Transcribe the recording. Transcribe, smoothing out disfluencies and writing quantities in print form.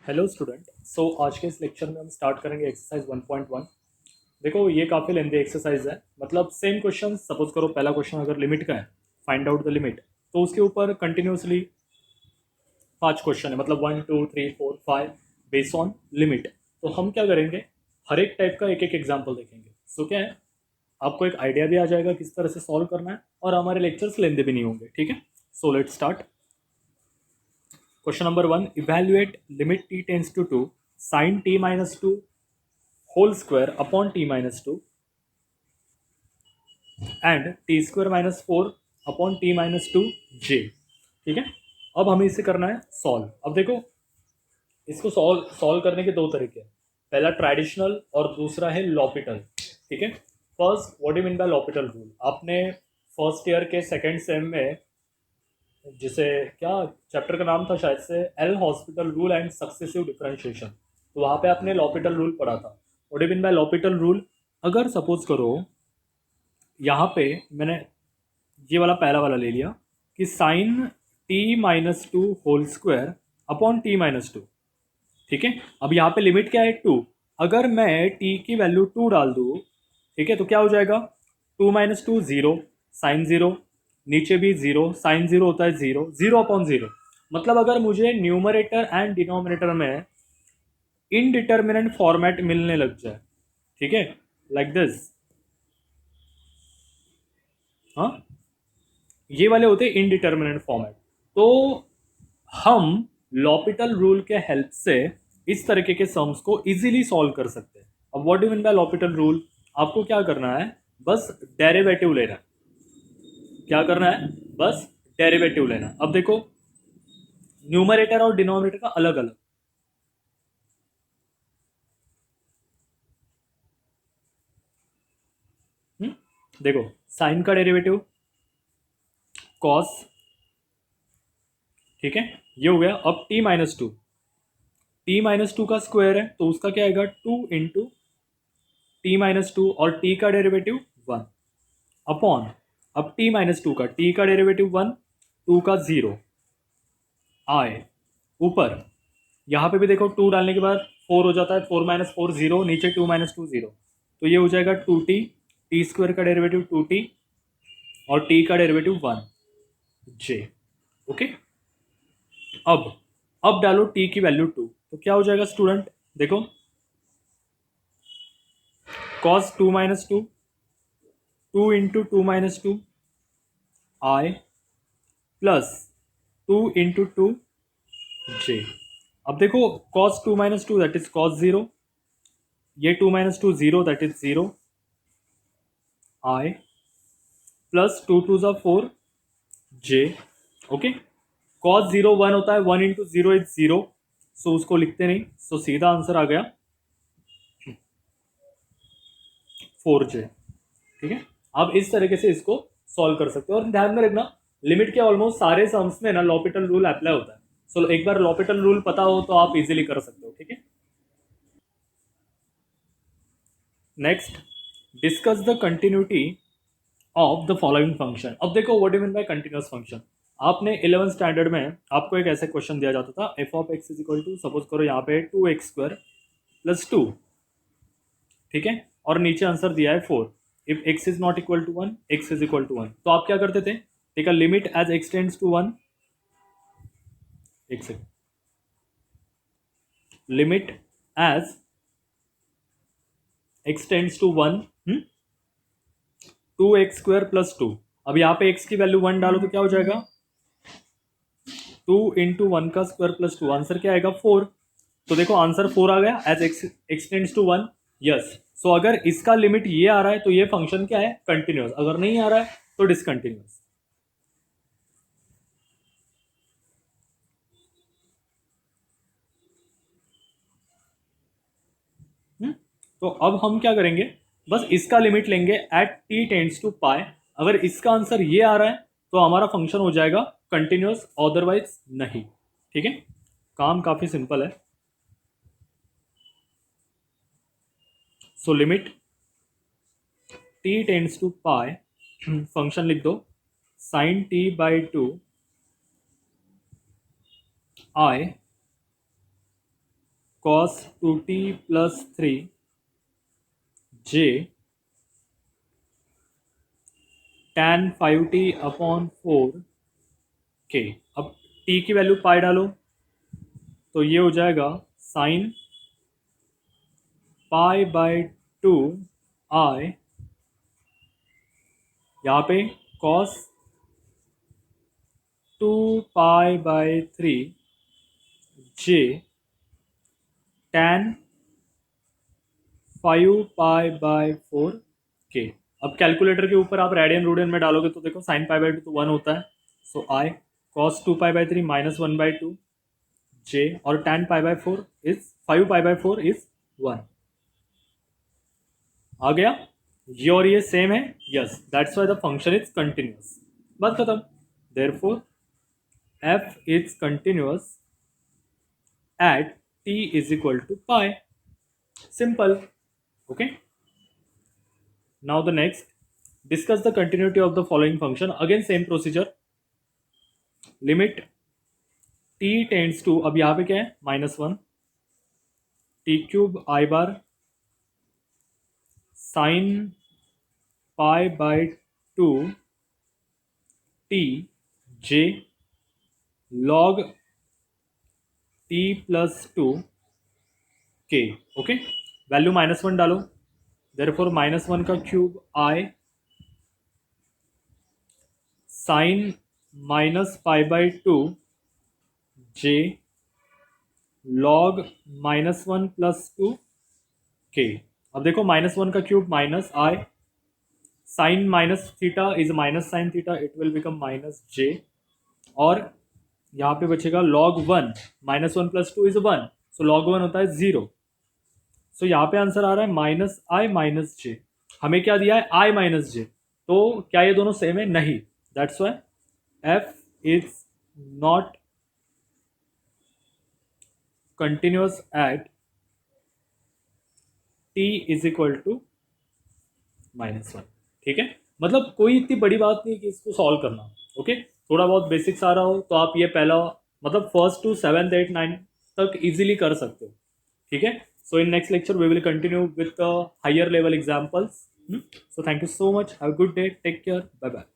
Hello student. आज के इस लेक्चर में हम स्टार्ट करेंगे एक्सरसाइज 1.1। देखो ये काफ़ी लेंदी एक्सरसाइज है, मतलब सेम क्वेश्चन। सपोज करो पहला क्वेश्चन अगर लिमिट का है, फाइंड आउट द लिमिट, तो उसके ऊपर कंटिन्यूसली 5 क्वेश्चन है, मतलब 1 2 3 4 5 बेस्ड ऑन लिमिट। तो हम क्या करेंगे, हर एक टाइप का एक एक एग्जाम्पल देखेंगे। क्या है, आपको एक आइडिया भी आ जाएगा किस तरह से सॉल्व करना है, और हमारे लेक्चर्स लेंदे भी नहीं होंगे। ठीक है, so let start. Question number 1. Evaluate limit t tends to 2 sin t minus 2 whole square upon t minus 2 and t square minus 4 upon t minus 2 j। ठीक है, अब हमें इसे करना है सॉल्व। अब देखो, इसको सॉल्व सॉल्व करने के दो तरीके हैं। पहला ट्रेडिशनल और दूसरा है लॉपिटल। ठीक है, first what do mean by L'Hôpital rule, आपने फर्स्ट ईयर के सेकेंड सेम में, जिसे क्या चैप्टर का नाम था शायद से, L hospital rule and successive differentiation, तो वहाँ पे आपने लॉपिटल रूल पढ़ा था। What do mean by L'Hôpital rule, अगर सपोज करो यहाँ पे मैंने ये वाला पहला वाला ले लिया कि sine t minus two whole square upon t minus two. ठीक है, अब यहाँ पे लिमिट क्या है, 2। अगर मैं टी की वैल्यू 2 डाल दूँ, ठीक है, तो क्या हो जाएगा, 2 - 2 0, साइन 0, नीचे भी 0, साइन 0 होता है 0, 0/0। मतलब अगर मुझे न्यूमरेटर एंड डिनोमिनेटर में इनडिटर्मिनेंट फॉर्मेट मिलने लग जाए, ठीक है, लाइक दिस, हाँ, ये वाले होते हैं इनडिटर्मिनेंट फॉर्मेट, तो हम लॉपिटल रूल के हेल्प से इस तरीके के सम्स को इजीली सॉल्व कर सकते हैं। अब what do mean by L'Hôpital rule, आपको क्या करना है, बस डेरिवेटिव लेना। क्या करना है, बस डेरिवेटिव लेना। अब देखो, न्यूमरेटर और डिनोमिनेटर का अलग अलग, देखो साइन का डेरिवेटिव कॉस, ठीक है, ये हो गया। अब t - 2 का स्क्वायर है तो उसका क्या आएगा, 2 × t - 2, और t का डेरिवेटिव 1 अपॉन, अब t - 2 का, t का डेरिवेटिव 1, 2 का 0 आए ऊपर। यहाँ पे भी देखो 2 डालने के बाद 4 हो जाता है, 4 - 4 0, नीचे 2 - 2 0, तो ये हो जाएगा 2t, टी स्क्वायर का डेरिवेटिव 2t और t का डेरिवेटिव 1 j। ओके, अब अब डालो t की वैल्यू 2, तो क्या हो जाएगा स्टूडेंट, देखो, cos 2 - 2, 2 × 2 - 2 i प्लस 2 × 2 j। अब देखो cos 2 - 2 दैट इज cos 0, ये 2 - 2 0 that is 0 i plus 2 × 2 = 4 j। Okay, cos 0 1 होता है, 1 × 0 इज 0, सो उसको लिखते नहीं, सो सीधा आंसर आ गया 4j। ठीक है, आप इस तरीके से इसको सॉल्व कर सकते हो, और ध्यान में रखना लिमिट के ऑलमोस्ट सारे सम्स में ना लॉपिटल रूल अप्लाई होता है। सो एक बार लॉपिटल रूल पता हो तो आप इजीली कर सकते हो। ठीक है, next, discuss the continuity of the following function. अब देखो what do mean by continuous function, आपने 11th स्टैंडर्ड में आपको एक ऐसे क्वेश्चन दिया जाता था, f of x is equal to, suppose करो यहाँ पे 2x² + 2, ठीक है, और नीचे आंसर दिया है 4। If x is not equal to 1, x is equal to 1, तो आप क्या करते थे, take a limit as x tends to 1, एक second, limit as x tends to 1, 2x² + 2। अब यहाँ पे x की वैल्यू 1 डालो तो क्या हो जाएगा, 2 × 1 का स्क्वायर प्लस 2, आंसर क्या आएगा 4। तो देखो आंसर 4 आ गया, as x tends to 1। Yes, so अगर इसका लिमिट ये आ रहा है तो ये फंक्शन क्या है, कंटिन्यूअस। अगर नहीं आ रहा है तो डिसकंटिन्यूअस। तो अब हम क्या करेंगे, बस इसका लिमिट लेंगे एट t टेंड्स टू पाई। अगर इसका आंसर ये आ रहा है तो हमारा फंक्शन हो जाएगा कंटिन्यूअस, अदरवाइज नहीं। ठीक है, काम काफी सिंपल है। So limit t tends to pi, function लिख दो sin t/2 i cos 2t plus 3 j tan 5t upon 4 k। अब t की वैल्यू पाई डालो तो ये हो जाएगा साइन पाई बाय 2 i, यहाँ पे cos 2 pi by 3 j tan 5 pi by 4 k। अब कैलकुलेटर के ऊपर आप रेडियन रूडियन में डालोगे तो देखो साइन पाई बाय 2 तो 1 होता है, so I cos 2 pi by 3 minus 1 by 2 j और tan pi by 4 is 5 pi by 4 is 1। आ गया? ये और ये सेम है, yes, that's why the function is continuous. बात खत्म। Therefore f is continuous at t is equal to pi. Simple. Okay, now the next, discuss the continuity of the following function. Again same procedure, limit t tends to, अब यहाँ पे क्या है -1 t cube i bar sine pi by 2 t j log t plus 2 k। Okay, value -1 डालो, therefore -1 का cube i sine minus pi by 2 j log -1 plus 2 k। अब देखो -1 का cube minus i sine minus theta is minus sine theta, it will become minus j, और यहाँ पे बचेगा log 1, -1 plus 2 is 1, so log 1 होता है 0। सो यहाँ पे आंसर आ रहा है माइनस आई माइनस जे। हमें क्या दिया है i माइनस जे, तो क्या ये दोनों सेम है? नहीं, that's why f is not continuous at t is equal to -1। ठीक है, मतलब कोई इतनी बड़ी बात नहीं कि इसको सॉल्व करना। ओके, थोड़ा बहुत बेसिक्स आ रहा हो तो आप ये पहला मतलब first to 7th 8th 9th तक इजीली कर सकते हो। ठीक है, so in next lecture we will continue with the higher level examples. So thank you so much, have a good day, take care, bye bye.